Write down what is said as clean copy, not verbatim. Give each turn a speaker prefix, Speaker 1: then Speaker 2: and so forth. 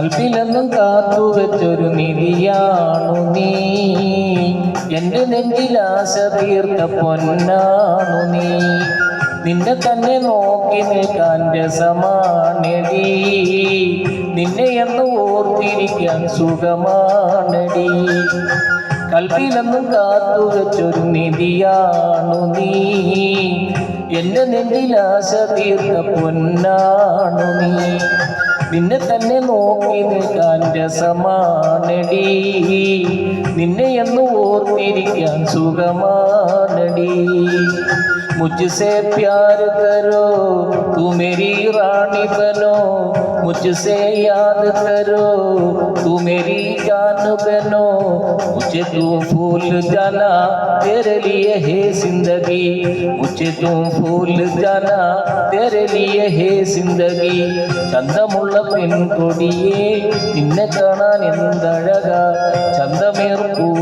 Speaker 1: കൽപ്പിലെന്നും കാത്തുവെച്ചൊരു നിധിയാണു നീ, എന്റെ നെഞ്ചിലാശ തീർത്ത പൊന്നാണു നീ. നിന്നെ തന്നെ നോക്കി നിൽക്കാൻ രസമാണെടി, നിന്നെ എന്ന് ഓർത്തിരിക്കാൻ സുഖമാണെടി. കൽപ്പിലെന്നും കാത്തുവെച്ചൊരു നിധിയാണു നീ, എന്റെ നെഞ്ചിലാശ തീർത്ത പൊന്നാണു നീ. നിന്നെ തന്നെ നോക്കി നിൽക്കാൻ രസമാണെടി, നിന്നെ എന്ന് ഓർത്തിരിക്കാൻ സുഖമാണെടി. मुझसे प्यार करो तू मेरी रानी बनो, मुझसे याद करो तू मेरी जान बनो. मुझे तू भूल जाना तेरे लिए है जिंदगी, मुझे तू भूल जाना तेरे लिए है जिंदगी. ചന്തമുള്ള പെൺകൊടിയേ നിന്നെ കാണാൻ എന്തഴക, ചന്തമേർക്കൂ